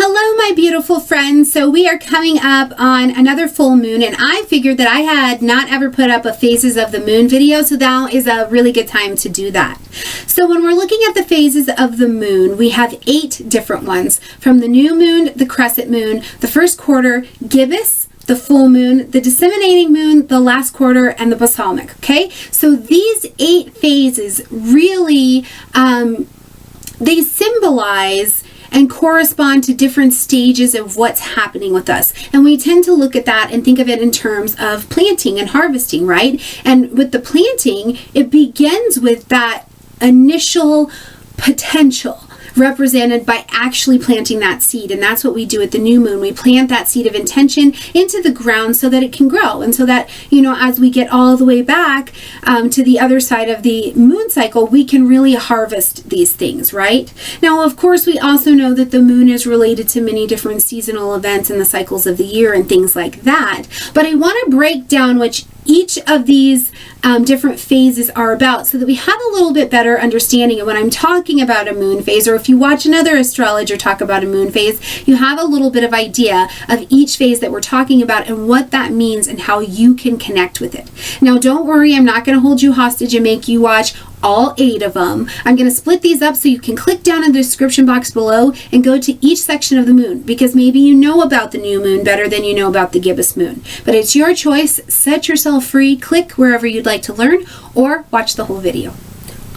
Hello, my beautiful friends. So we are coming up on another full moon, and I figured that I had not ever put up a phases of the moon video, so that is a really good time to do that. So when we're looking at the phases of the moon, we have 8 different ones, from the new moon, the crescent moon, the first quarter, gibbous, the full moon, the disseminating moon, the last quarter, and the balsamic. Okay, so these 8 phases really they symbolize and correspond to different stages of what's happening with us. And we tend to look at that and think of it in terms of planting and harvesting, right? And with the planting, it begins with that initial potential represented by actually planting that seed. And that's what we do at the new moon. We plant that seed of intention into the ground so that it can grow. And so that, you know, as we get all the way back to the other side of the moon cycle, we can really harvest these things, right? Now, of course, we also know that the moon is related to many different seasonal events and the cycles of the year and things like that. But I want to break down which each of these different phases are about so that we have a little bit better understanding. And when I'm talking about a moon phase, or if you watch another astrologer talk about a moon phase, you have a little bit of idea of each phase that we're talking about and what that means and how you can connect with it. Now, don't worry, I'm not going to hold you hostage and make you watch all 8 of them. I'm going to split these up so you can click down in the description box below and go to each section of the moon, because maybe you know about the new moon better than you know about the gibbous moon. But it's your choice. Set yourself free. Click wherever you'd like to learn or watch the whole video.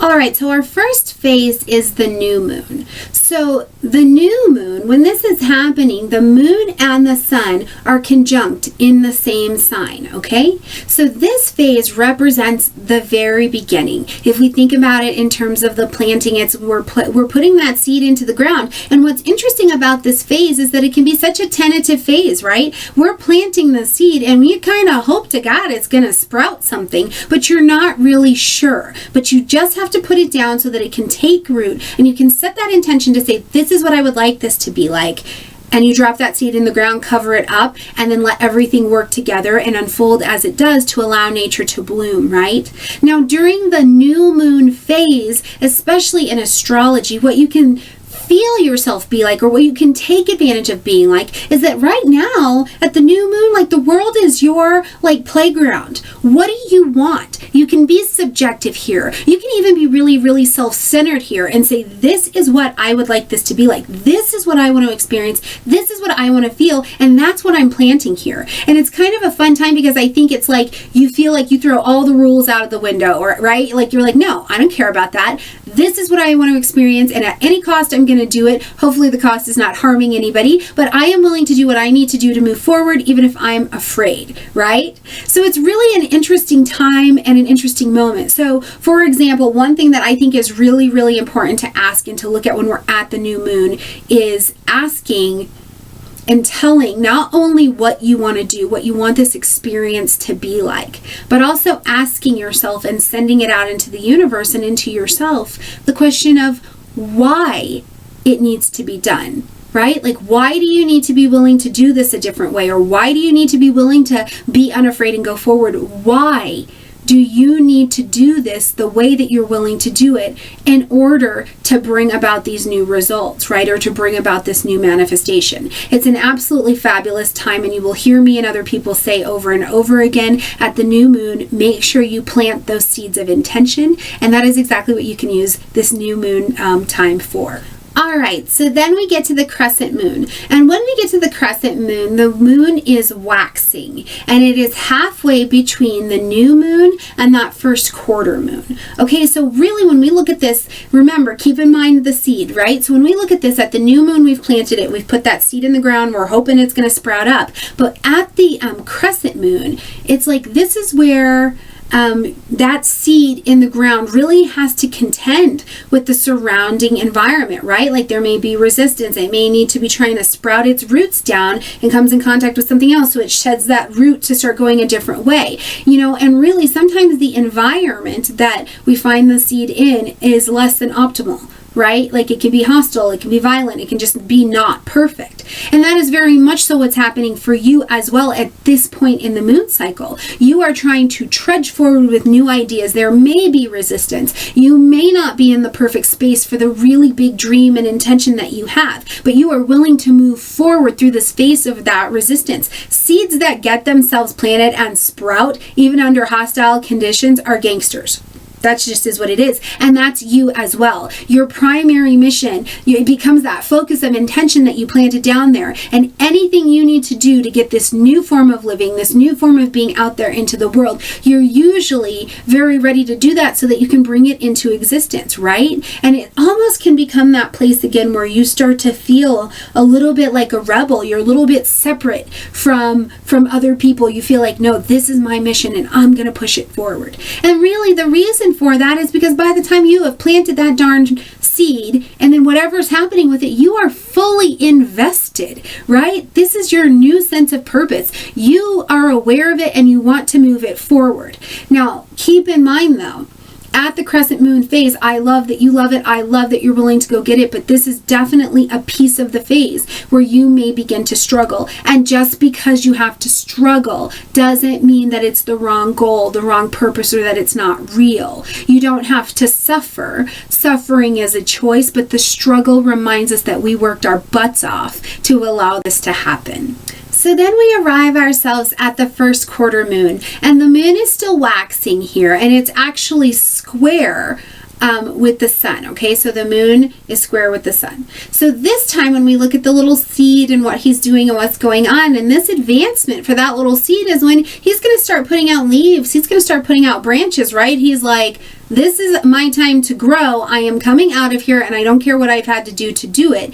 All right, so our first phase is the new moon. So the new moon, when this is happening, the moon and the sun are conjunct in the same sign, okay? So this phase represents the very beginning. If we think about it in terms of the planting, we're putting that seed into the ground. And what's interesting about this phase is that it can be such a tentative phase, right? We're planting the seed and we kind of hope to God it's going to sprout something, but you're not really sure. But you just have to put it down so that it can take root, and you can set that intention to say, this is what I would like this to be like. And you drop that seed in the ground, cover it up, and then let everything work together and unfold as it does to allow nature to bloom, right? Now, during the new moon phase, especially in astrology, what you can feel yourself be like, or what you can take advantage of being like, is that right now at the new moon, like, the world is your like playground. What do you want? You can be subjective here. You can even be really, really self-centered here and say, this is what I would like this to be like. This is what I want to experience. This is what I want to feel. And that's what I'm planting here. And it's kind of a fun time because I think it's like you feel like you throw all the rules out of the window, or right? Like you're like, no, I don't care about that. This is what I want to experience. And at any cost, I'm going to do it. Hopefully the cost is not harming anybody, but I am willing to do what I need to do to move forward, even if I'm afraid, right? So it's really an interesting time and an interesting moment. So for example, one thing that I think is really, really important to ask and to look at when we're at the new moon is asking and telling not only what you want to do, what you want this experience to be like, but also asking yourself and sending it out into the universe and into yourself the question of why it needs to be done, right? Like, why do you need to be willing to do this a different way? Or why do you need to be willing to be unafraid and go forward? Why do you need to do this the way that you're willing to do it in order to bring about these new results, right? Or to bring about this new manifestation. It's an absolutely fabulous time, and you will hear me and other people say over and over again, at the new moon, make sure you plant those seeds of intention, and that is exactly what you can use this new moon time for. All right, so then we get to the crescent moon. And when we get to the crescent moon, the moon is waxing. And it is halfway between the new moon and that first quarter moon. Okay, so really when we look at this, remember, keep in mind the seed, right? So when we look at this, at the new moon, we've planted it. We've put that seed in the ground. We're hoping it's going to sprout up. But at the crescent moon, it's like this is where that seed in the ground really has to contend with the surrounding environment, right? Like there may be resistance. It may need to be trying to sprout its roots down and comes in contact with something else. So it sheds that root to start going a different way, you know, and really sometimes the environment that we find the seed in is less than optimal, right? Like it can be hostile, it can be violent, it can just be not perfect. And that is very much so what's happening for you as well at this point in the moon cycle. You are trying to trudge forward with new ideas. There may be resistance. You may not be in the perfect space for the really big dream and intention that you have, but you are willing to move forward through this phase of that resistance. Seeds that get themselves planted and sprout, even under hostile conditions, are gangsters. That's just is what it is. And that's you as well. Your primary mission, it becomes that focus of intention that you planted down there. And anything you need to do to get this new form of living, this new form of being out there into the world, you're usually very ready to do that so that you can bring it into existence, right? And it almost can become that place again where you start to feel a little bit like a rebel. You're a little bit separate from other people. You feel like, no, this is my mission and I'm going to push it forward. And really the reason for that is because by the time you have planted that darn seed and then whatever's happening with it, you are fully invested, right? This is your new sense of purpose. You are aware of it and you want to move it forward. Now, keep in mind though, at the crescent moon phase, I love that you love it. I love that you're willing to go get it. But this is definitely a piece of the phase where you may begin to struggle. And just because you have to struggle doesn't mean that it's the wrong goal, the wrong purpose, or that it's not real. You don't have to suffer. Suffering is a choice, but the struggle reminds us that we worked our butts off to allow this to happen. So then we arrive ourselves at the first quarter moon, and the moon is still waxing here, and it's actually square with the sun. Okay, so the moon is square with the sun. So this time when we look at the little seed and what he's doing and what's going on, and this advancement for that little seed is when he's going to start putting out leaves. He's going to start putting out branches, right? He's like, this is my time to grow. I am coming out of here and I don't care what I've had to do it.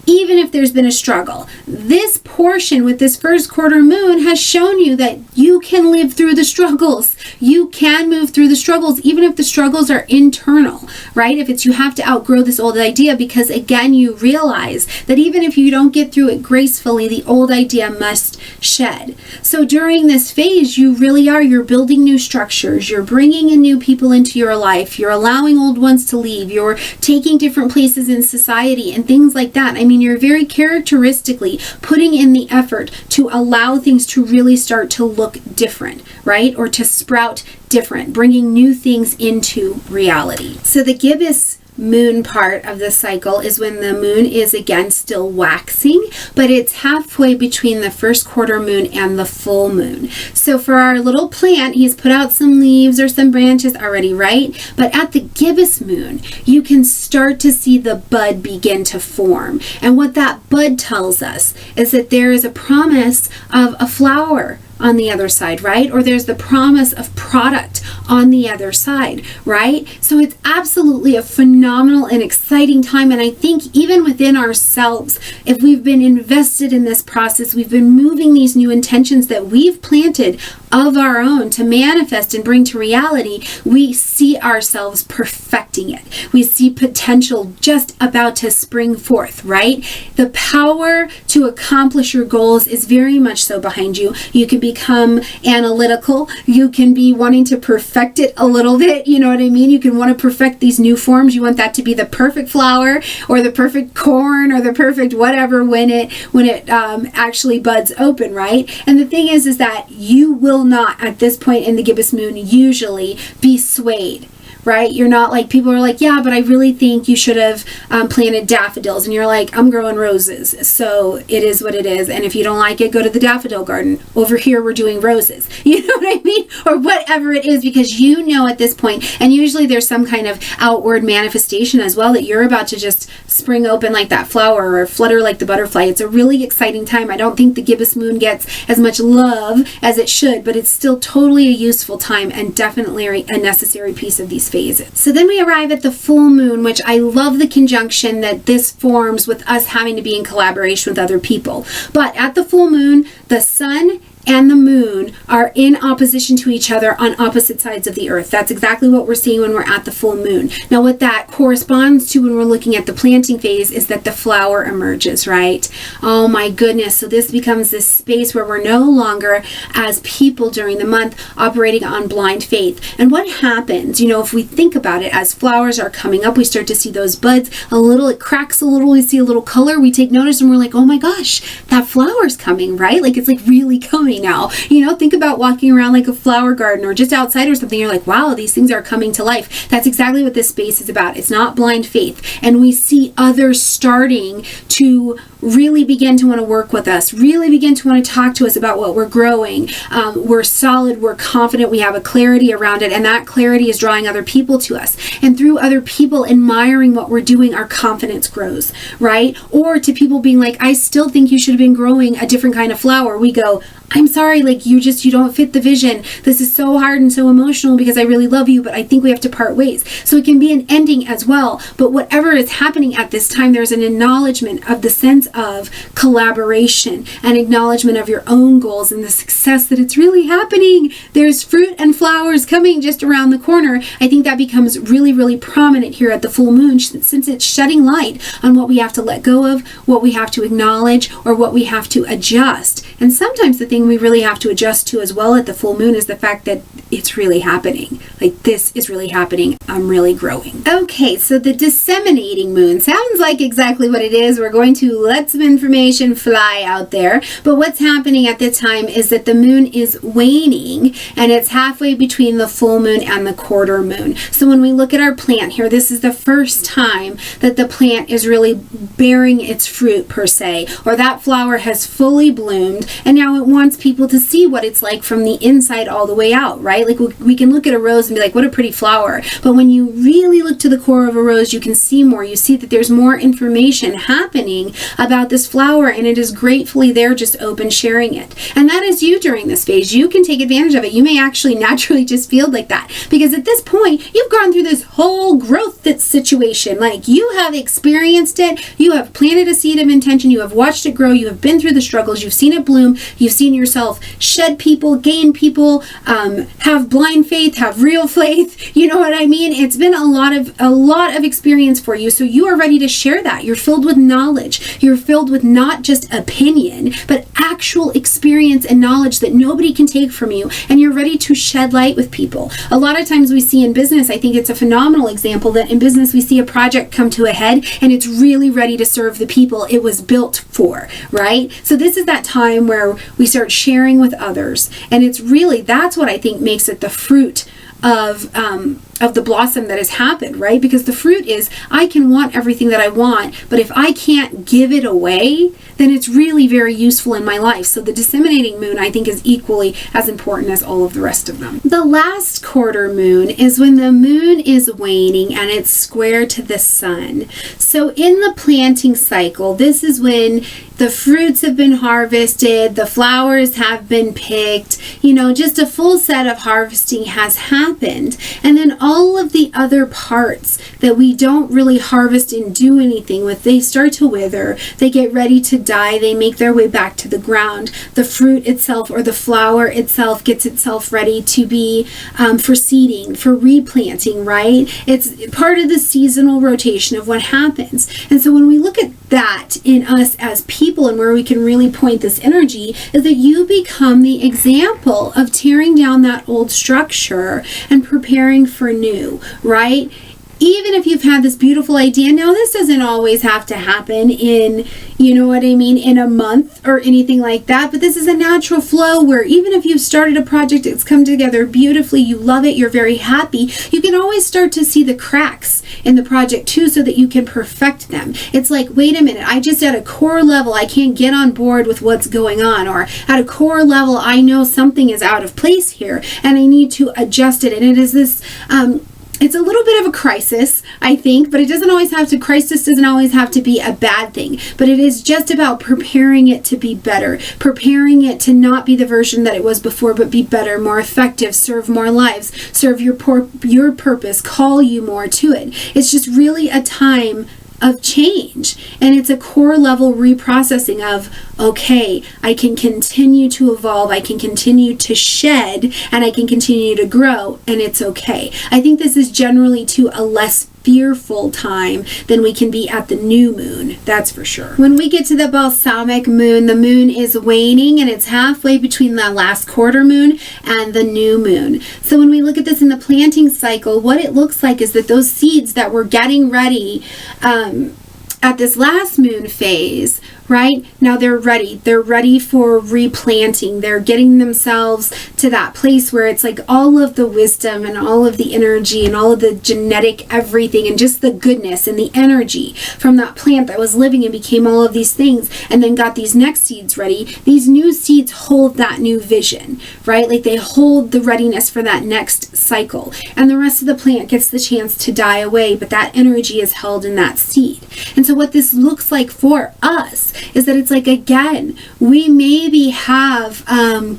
Even if there's been a struggle. This portion with this first quarter moon has shown you that you can live through the struggles. You can move through the struggles, even if the struggles are internal, right? If it's you have to outgrow this old idea, because again, you realize that even if you don't get through it gracefully, the old idea must shed. So during this phase, you really are, you're building new structures, you're bringing in new people into your life, you're allowing old ones to leave, you're taking different places in society and things like that. I mean, you're very characteristically putting in the effort to allow things to really start to look different, right? Or to sprout different, bringing new things into reality. So the gibbous moon part of the cycle is when the moon is again still waxing, but it's halfway between the first quarter moon and the full moon. So for our little plant, he's put out some leaves or some branches already, right? But at the gibbous moon, you can start to see the bud begin to form. And what that bud tells us is that there is a promise of a flower on the other side, right? Or there's the promise of product on the other side, right? So it's absolutely a phenomenal and exciting time. And I think even within ourselves, if we've been invested in this process, we've been moving these new intentions that we've planted of our own to manifest and bring to reality, we see ourselves perfecting it. We see potential just about to spring forth, right? The power to accomplish your goals is very much so behind you. You can become analytical. You can be wanting to perfect it a little bit. You know what I mean? You can want to perfect these new forms. You want that to be the perfect flower or the perfect corn or the perfect whatever when it actually buds open, right? And the thing is that you will not at this point in the gibbous moon usually be swayed, right? You're not like, people are like, yeah, but I really think you should have planted daffodils. And you're like, I'm growing roses. So it is what it is. And if you don't like it, go to the daffodil garden. Over here, we're doing roses. You know what I mean? Or whatever it is, because you know at this point, and usually there's some kind of outward manifestation as well, that you're about to just spring open like that flower or flutter like the butterfly. It's a really exciting time. I don't think the gibbous moon gets as much love as it should, but it's still totally a useful time and definitely a necessary piece of these phases. So then we arrive at the full moon, which I love the conjunction that this forms with us having to be in collaboration with other people. But at the full moon, the sun and the moon are in opposition to each other on opposite sides of the earth. That's exactly what we're seeing when we're at the full moon. Now, what that corresponds to when we're looking at the planting phase is that the flower emerges, right? Oh my goodness. So this becomes this space where we're no longer, as people during the month, operating on blind faith. And what happens, if we think about it, as flowers are coming up, we start to see those buds it cracks a little, we see a little color, we take notice, and we're like, oh my gosh, that flower's coming, right? Like, it's like really coming now. Think about walking around like a flower garden or just outside or something. You're like, wow, these things are coming to life. That's exactly what this space is about. It's not blind faith. And we see others starting to really begin to want to work with us, really begin to want to talk to us about what we're growing. We're solid, we're confident, we have a clarity around it, and that clarity is drawing other people to us. And through other people admiring what we're doing, our confidence grows, right? Or to people being like, I still think you should have been growing a different kind of flower. We go, I'm sorry, like you don't fit the vision. This is so hard and so emotional because I really love you, but I think we have to part ways. So it can be an ending as well. But whatever is happening at this time, there's an acknowledgement of the sense of collaboration, an acknowledgement of your own goals and the success that it's really happening. There's fruit and flowers coming just around the corner. I think that becomes really, really prominent here at the full moon, since it's shedding light on what we have to let go of, what we have to acknowledge, or what we have to adjust. And sometimes the thing we really have to adjust to as well at the full moon is the fact that it's really happening. Like, this is really happening. I'm really growing. Okay, so the disseminating moon sounds like exactly what it is. We're going to let some information fly out there. But what's happening at this time is that the moon is waning, and it's halfway between the full moon and the quarter moon. So when we look at our plant here, this is the first time that the plant is really bearing its fruit per se, or that flower has fully bloomed, and now it wants people to see what it's like from the inside all the way out, right? Like, we can look at a rose and be like, what a pretty flower. But when you really look to the core of a rose, you can see more. You see that there's more information happening about this flower, and it is gratefully there, just open sharing it. And that is you during this phase. You can take advantage of it. You may actually naturally just feel like that, because at this point, you've gone through this whole growth situation. Like, you have experienced it. You have planted a seed of intention. You have watched it grow. You have been through the struggles. You've seen it bloom. You've seen yourself shed people, gain people, have blind faith, have real faith. You know what I mean? It's been a lot of experience for you. So you are ready to share that. You're filled with knowledge. You're filled with not just opinion, but actual experience and knowledge that nobody can take from you. And you're ready to shed light with people. A lot of times we see in business, I think it's a phenomenal example that in business we see a project come to a head and it's really ready to serve the people it was built for, right? So this is that time where we start sharing with others. And it's really, that's what I think makes it the fruit of the blossom that has happened, right? Because the fruit is, I can want everything that I want, but if I can't give it away, then it's really very useful in my life. So the disseminating moon, I think, is equally as important as all of the rest of them. The last quarter moon is when the moon is waning and it's square to the sun. So in the planting cycle, this is when the fruits have been harvested, the flowers have been picked, just a full set of harvesting has happened. And then all of the other parts that we don't really harvest and do anything with, they start to wither, they get ready to die, they make their way back to the ground. The fruit itself or the flower itself gets itself ready to be for seeding, for replanting, right? It's part of the seasonal rotation of what happens. And so when we look at that in us as people and where we can really point this energy is that you become the example of tearing down that old structure and preparing for new, right? Even if you've had this beautiful idea, now this doesn't always have to happen in, in a month or anything like that, but this is a natural flow where even if you've started a project, it's come together beautifully, you love it, you're very happy, you can always start to see the cracks in the project too so that you can perfect them. It's like, wait a minute, I just at a core level, I can't get on board with what's going on, or at a core level, I know something is out of place here and I need to adjust it. And it is this, it's a little bit of a crisis, I think, but crisis doesn't always have to be a bad thing, but it is just about preparing it to be better, preparing it to not be the version that it was before, but be better, more effective, serve more lives, serve your purpose, call you more to it. It's just really a time of change. And it's a core level reprocessing of, okay, I can continue to evolve, I can continue to shed, and I can continue to grow, and it's okay. I think this is generally to a less fearful time than we can be at the new moon, that's for sure. When we get to the balsamic moon, the moon is waning, and it's halfway between the last quarter moon and the new moon. So when we look at this in the planting cycle, what it looks like is that those seeds that were getting ready at this last moon phase, right? Now they're ready. They're ready for replanting. They're getting themselves to that place where it's like all of the wisdom and all of the energy and all of the genetic everything and just the goodness and the energy from that plant that was living and became all of these things and then got these next seeds ready. These new seeds hold that new vision, right? Like they hold the readiness for that next cycle. And the rest of the plant gets the chance to die away, but that energy is held in that seed. And so what this looks like for us is that it's like, again, we maybe have a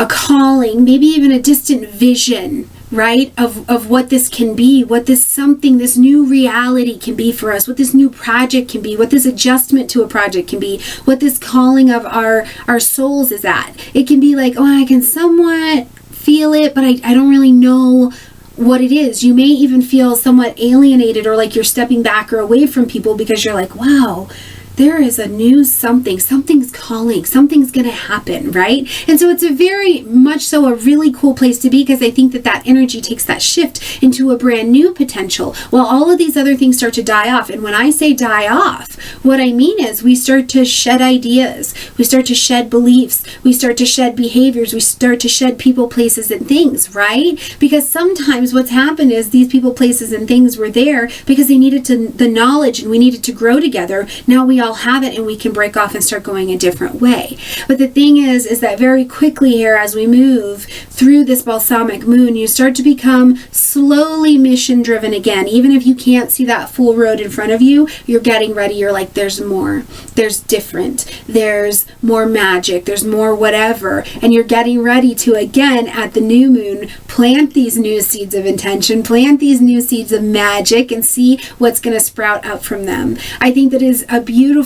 calling, maybe even a distant vision, right, of what this can be, what this new reality can be for us, what this new project can be, what this adjustment to a project can be, what this calling of our souls is at. It can be like, oh, I can somewhat feel it, but I don't really know what it is. You may even feel somewhat alienated or like you're stepping back or away from people because you're like, wow, there is a new something's calling, something's going to happen, right? And so it's a very much so a really cool place to be, because I think that energy takes that shift into a brand new potential while all of these other things start to die off. And when I say die off, what I mean is we start to shed ideas, we start to shed beliefs, we start to shed behaviors, we start to shed people, places, and things, right? Because sometimes what's happened is these people, places, and things were there because they needed the knowledge and we needed to grow together. Now we all have it and we can break off and start going a different way. But the thing is that very quickly here, as we move through this balsamic moon, you start to become slowly mission driven again. Even if you can't see that full road in front of you, you're getting ready. You're like, there's more, there's different, there's more magic, there's more whatever. And you're getting ready to, again, at the new moon, plant these new seeds of intention, plant these new seeds of magic, and see what's going to sprout up from them. I think that is a beautiful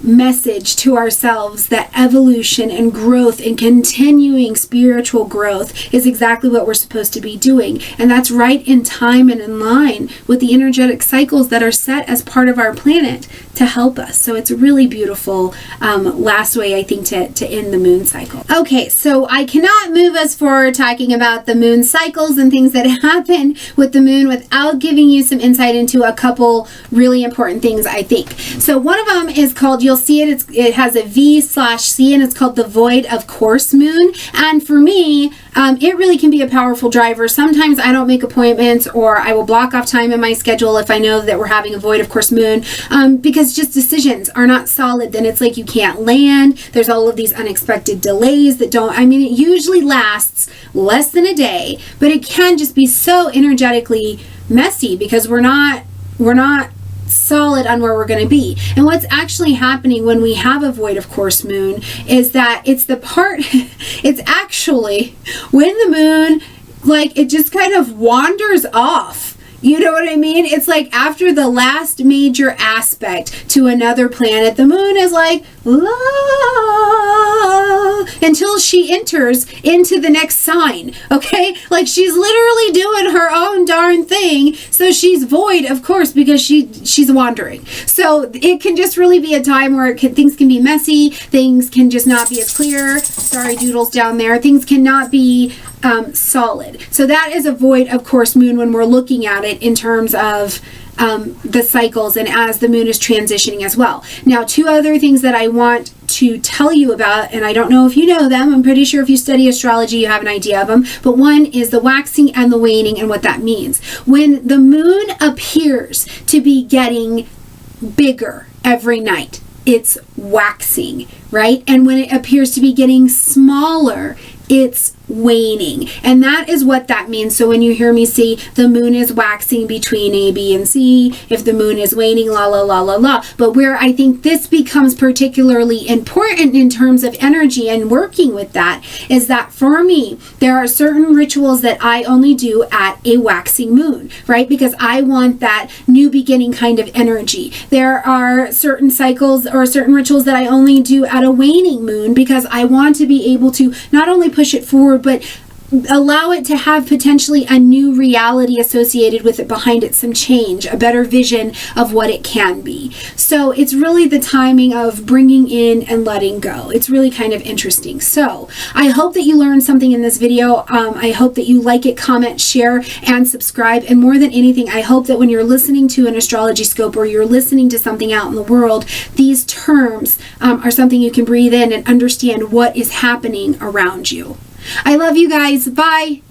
message to ourselves that evolution and growth and continuing spiritual growth is exactly what we're supposed to be doing. And that's right in time and in line with the energetic cycles that are set as part of our planet to help us. So it's a really beautiful last way, I think, to end the moon cycle. Okay, so I cannot move us forward talking about the moon cycles and things that happen with the moon without giving you some insight into a couple really important things, I think. So one of them is called, you'll see it has a V/C, and it's called the void of course moon. And for me, it really can be a powerful driver. Sometimes I don't make appointments, or I will block off time in my schedule if I know that we're having a void of course moon, because just decisions are not solid. Then it's like you can't land. There's all of these unexpected delays that it usually lasts less than a day, but it can just be so energetically messy because we're not solid on where we're going to be. And what's actually happening when we have a void of course moon is that it's actually when the moon, like, it just kind of wanders off. You know what I mean? It's like after the last major aspect to another planet, the moon is like, la, until she enters into the next sign, okay? Like, she's literally doing her own darn thing, so she's void, of course, because she's wandering. So it can just really be a time where things can be messy, things can just not be as clear. Sorry, doodles down there. Things cannot be solid. So that is a void of course moon when we're looking at it in terms of the cycles and as the moon is transitioning as well. Now, two other things that I want to tell you about, and I don't know if you know them, I'm pretty sure if you study astrology you have an idea of them, but one is the waxing and the waning and what that means. When the moon appears to be getting bigger every night, it's waxing, right? And when it appears to be getting smaller, it's waning. And that is what that means. So when you hear me say the moon is waxing between A, B, and C, if the moon is waning, la, la, la, la, la. But where I think this becomes particularly important in terms of energy and working with that is that for me, there are certain rituals that I only do at a waxing moon, right? Because I want that new beginning kind of energy. There are certain cycles or certain rituals that I only do at a waning moon because I want to be able to not only push it forward, but allow it to have potentially a new reality associated with it behind it, some change, a better vision of what it can be. So it's really the timing of bringing in and letting go. It's really kind of interesting. So I hope that you learned something in this video. I hope that you like it, comment, share, and subscribe. And more than anything, I hope that when you're listening to an astrology scope or you're listening to something out in the world, these terms are something you can breathe in and understand what is happening around you. I love you guys. Bye.